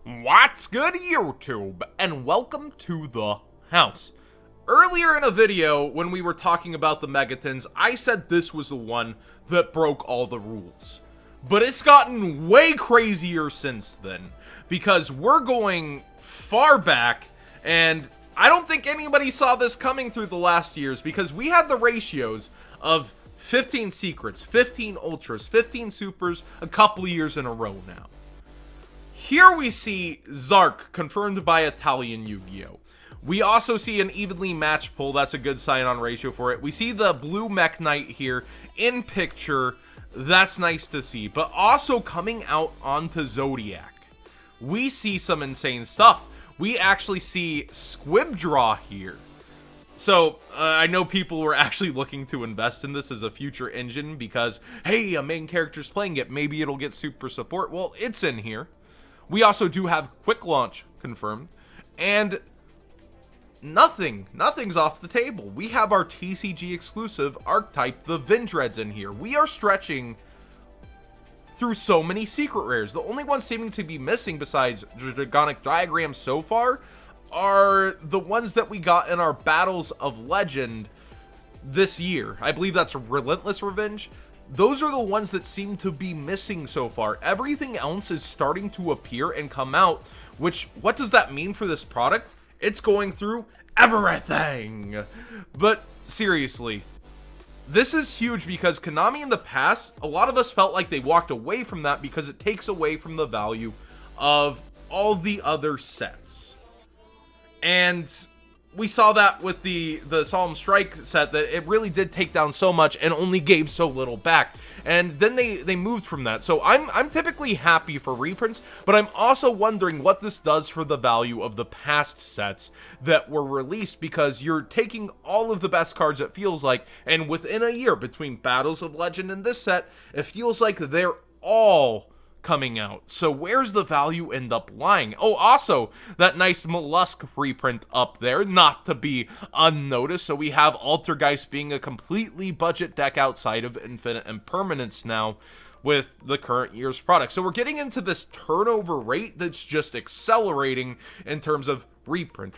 What's good, YouTube? And welcome to the house. Earlier in a video, when we were talking about the Megatins, I said this was the one that broke all the rules. But it's gotten way crazier since then, because we're going far back, and I don't think anybody saw this coming through the last years, because we had the ratios of 15 secrets, 15 ultras, 15 supers, a couple years in a row now. Here we see Zark, confirmed by Italian Yu-Gi-Oh! We also see an evenly matched pull. That's a good sign on ratio for it. We see the blue Mech Knight here in picture. That's nice to see. But also coming out onto Zodiac, we see some insane stuff. We actually see Squib Draw here. So, I know people were actually looking to invest in this as a future engine because, hey, a main character's playing it. Maybe it'll get super support. Well, it's in here. We also do have quick launch confirmed, and nothing's off the table. We have our TCG exclusive archetype, the Vindreads, in here. We are stretching through so many secret rares. The only ones seeming to be missing besides Dragonic Diagram so far are the ones that we got in our Battles of Legend this year. I believe that's Relentless Revenge. Those are the ones that seem to be missing so far. Everything else is starting to appear and come out, which, what does that mean for this product? It's going through everything. But seriously, this is huge because Konami in the past, a lot of us felt like they walked away from that because it takes away from the value of all the other sets. And we saw that with the Solemn Strike set, that it really did take down so much and only gave so little back. And then they moved from that. So I'm typically happy for reprints, but I'm also wondering what this does for the value of the past sets that were released, because you're taking all of the best cards, it feels like, and within a year between Battles of Legend and this set, it feels like they're all coming out. So where's the value end up lying? Oh, also, that nice Mollusk reprint up there, not to be unnoticed. So we have Altergeist being a completely budget deck outside of Infinite Impermanence now with the current year's product. So we're getting into this turnover rate that's just accelerating in terms of reprint,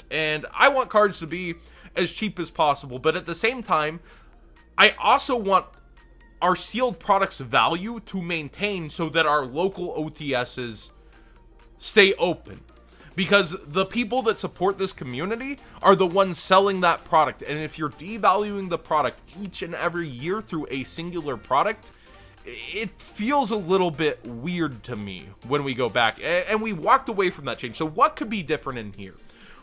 and I want cards to be as cheap as possible, but at the same time, I also want our sealed products value to maintain so that our local OTSs stay open. Because the people that support this community are the ones selling that product. And if you're devaluing the product each and every year through a singular product, it feels a little bit weird to me when we go back. And we walked away from that change. So what could be different in here?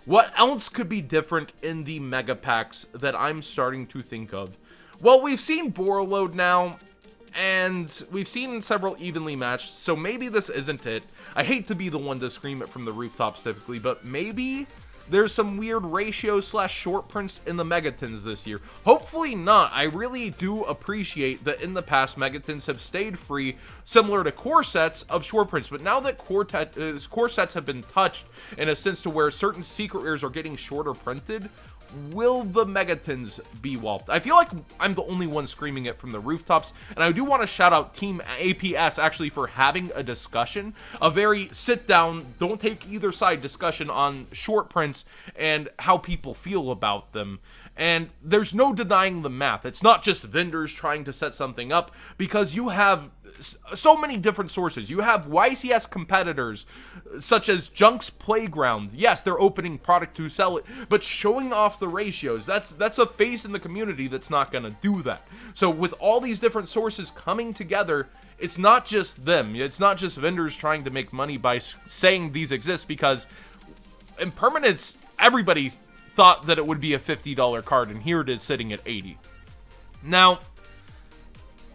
What else could be different in the mega packs that I'm starting to think of? Well, we've seen Borreload now, and we've seen several evenly matched, so maybe this isn't it. I hate to be the one to scream it from the rooftops typically, but maybe there's some weird ratio / short prints in the Megatins this year. Hopefully not. I really do appreciate that in the past, Megatins have stayed free, similar to core sets, of short prints, but now that core sets have been touched in a sense to where certain secret rares are getting shorter printed, will the Megatins be walloped? I feel like I'm the only one screaming it from the rooftops, and I do want to shout out Team APS actually for having a discussion, a very sit-down, don't take either side discussion on short prints and how people feel about them. And there's no denying the math. It's not just vendors trying to set something up, because you have so many different sources. You have YCS competitors such as Junk's Playground. Yes, they're opening product to sell it, but showing off the ratios, that's a face in the community that's not going to do that. So with all these different sources coming together, it's not just them. It's not just vendors trying to make money by saying these exist, because Impermanence, everybody thought that it would be a $50 card, and here it is sitting at $80. Now,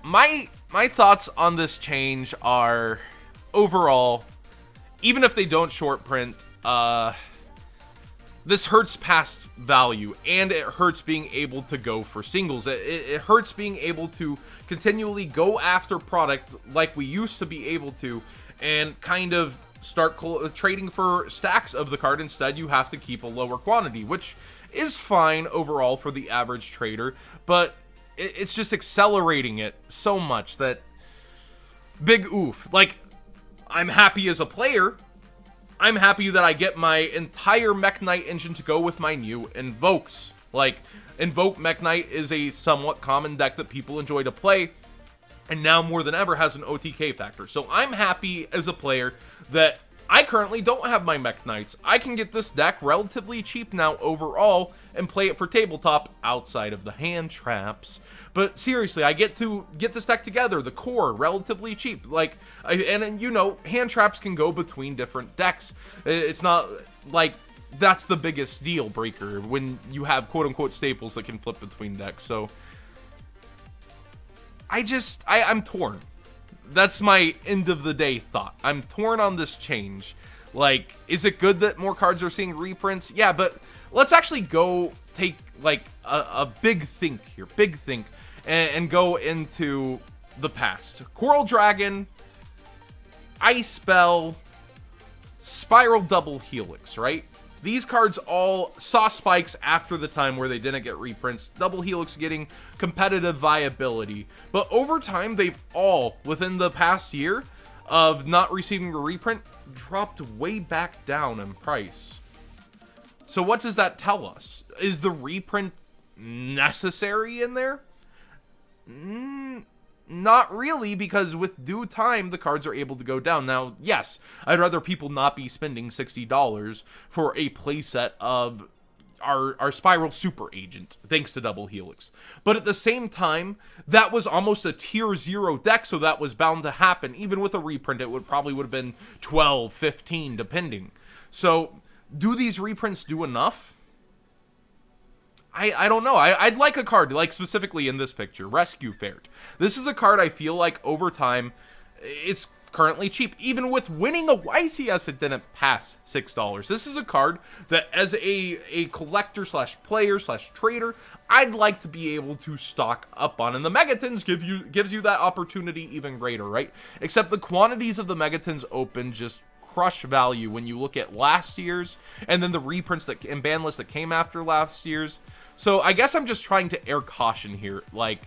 my thoughts on this change are, overall, even if they don't short print, this hurts past value, and it hurts being able to go for singles. It hurts being able to continually go after product like we used to be able to, and kind of start trading for stacks of the card. Instead, you have to keep a lower quantity, which is fine overall for the average trader, but it's just accelerating it so much that big oof. Like, I'm happy as a player. I'm happy that I get my entire Mech Knight engine to go with my new Invokes. Like, Invoke Mech Knight is a somewhat common deck that people enjoy to play, and now more than ever has an OTK factor. So I'm happy as a player that I currently don't have my Mech Knights. I can get this deck relatively cheap now overall and play it for tabletop outside of the hand traps. But seriously, I get to get this deck together, the core, relatively cheap. Like, and you know, hand traps can go between different decks. It's not like that's the biggest deal breaker when you have quote-unquote staples that can flip between decks. So I'm torn. That's my end of the day thought. I'm torn on this change. Like, is it good that more cards are seeing reprints? Yeah, but let's actually go take like a big think here, and go into the past. Coral Dragon, Ice Spell, Spiral Double Helix, right? These cards all saw spikes after the time where they didn't get reprints. Double Helix getting competitive viability. But over time, they've all, within the past year of not receiving a reprint, dropped way back down in price. So what does that tell us? Is the reprint necessary in there? Not really, because with due time, the cards are able to go down. Now, yes, I'd rather people not be spending $60 for a playset of our Spiral Super Agent, thanks to Double Helix. But at the same time, that was almost a tier 0 deck, so that was bound to happen. Even with a reprint, it probably would have been 12, 15, depending. So, do these reprints do enough? I don't know. I'd like a card, like specifically in this picture, Rescue Ferret. This is a card I feel like over time, it's currently cheap. Even with winning a YCS, it didn't pass $6. This is a card that as a collector slash player slash trader, I'd like to be able to stock up on. And the Megatins gives you that opportunity even greater, right? Except the quantities of the Megatins open just crush value when you look at last year's and then the reprints that and ban lists that came after last year's. So I guess I'm just trying to air caution here. Like,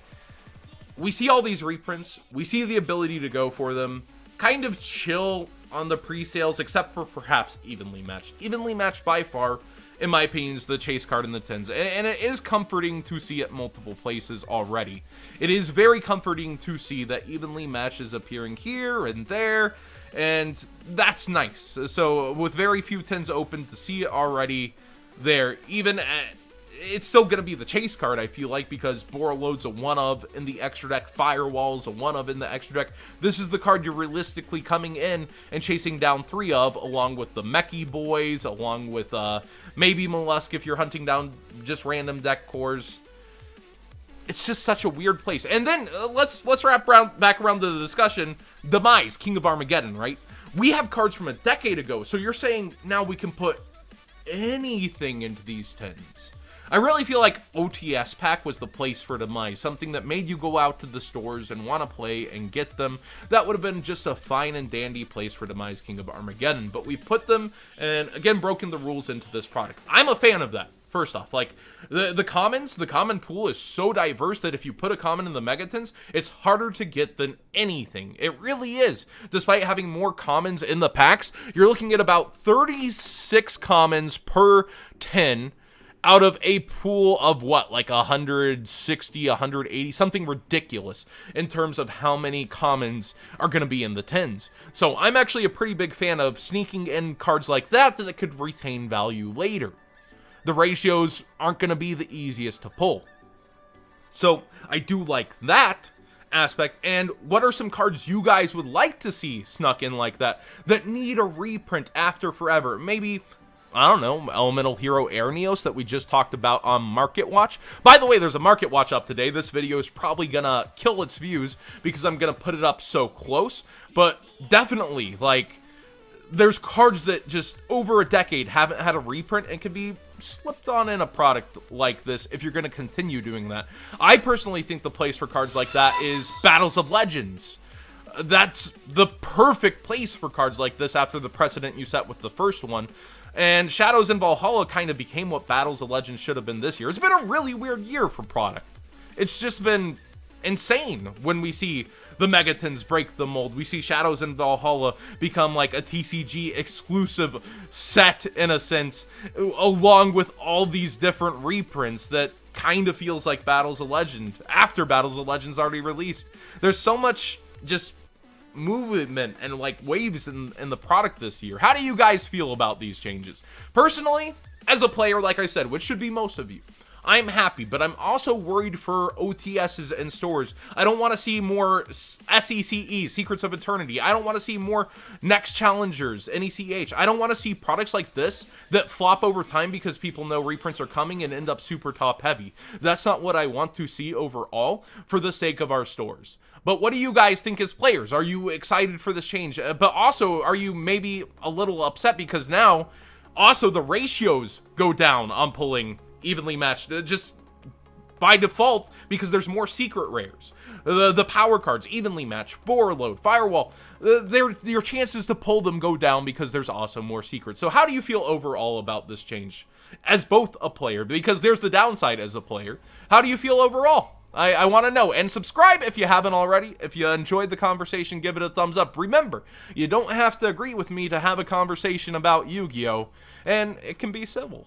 we see all these reprints, we see the ability to go for them, kind of chill on the pre-sales, except for perhaps Evenly Matched. Evenly Matched by far, in my opinion, is the chase card in the tens, and it is comforting to see it multiple places already. It is very comforting to see that Evenly Matched is appearing here and there, and that's nice. So with very few tens open, to see it already there, even at, it's still going to be the chase card, I feel like, because Borreload's a one of in the extra deck, Firewall's a one of in the extra deck. This is the card you're realistically coming in and chasing down 3 of, along with the Mechie Boys, along with maybe Mollusk if you're hunting down just random deck cores. It's just such a weird place. And then let's wrap back around to the discussion. Demise, King of Armageddon, right? We have cards from a decade ago, so you're saying now we can put anything into these tens. I really feel like OTS pack was the place for Demise, something that made you go out to the stores and want to play and get them. That would have been just a fine and dandy place for Demise King of Armageddon, but we put them and again broken the rules into this product. I'm a fan of that. First off, like, the common pool is so diverse that if you put a common in the Megatins, it's harder to get than anything. It really is. Despite having more commons in the packs, you're looking at about 36 commons per 10 out of a pool of what, like 160, 180, something ridiculous in terms of how many commons are going to be in the tens. So I'm actually a pretty big fan of sneaking in cards like that that could retain value later. The ratios aren't going to be the easiest to pull. So I do like that aspect. And what are some cards you guys would like to see snuck in like that need a reprint after forever? Maybe, I don't know, Elemental Hero Airneos that we just talked about on Market Watch. By the way, there's a Market Watch up today. This video is probably gonna kill its views because I'm gonna put it up so close. But definitely, like, there's cards that just over a decade haven't had a reprint and can be slipped on in a product like this if you're going to continue doing that. I personally think the place for cards like that is Battles of Legends. That's the perfect place for cards like this after the precedent you set with the first one. And Shadows in Valhalla kind of became what Battles of Legends should have been this year. It's been a really weird year for product. It's just been insane when we see the Megatins break the mold. We see Shadows in Valhalla become like a TCG exclusive set in a sense, along with all these different reprints that kind of feels like Battles of Legend after Battles of Legends already released. There's so much just movement and like waves in the product this year. How do you guys feel about these changes? Personally, as a player, like I said, which should be most of you, I'm happy, but I'm also worried for OTSs and stores. I don't want to see more SECE, Secrets of Eternity. I don't want to see more Next Challengers, NECH. I don't want to see products like this that flop over time because people know reprints are coming and end up super top heavy. That's not what I want to see overall for the sake of our stores. But what do you guys think as players? Are you excited for this change? But also, are you maybe a little upset because now also the ratios go down on pulling evenly matched, just by default, because there's more secret rares. The power cards, evenly matched, bore load, firewall, your chances to pull them go down because there's also more secrets. So how do you feel overall about this change as both a player? Because there's the downside as a player. How do you feel overall? I want to know. And subscribe if you haven't already. If you enjoyed the conversation, give it a thumbs up. Remember, you don't have to agree with me to have a conversation about Yu-Gi-Oh! And it can be civil.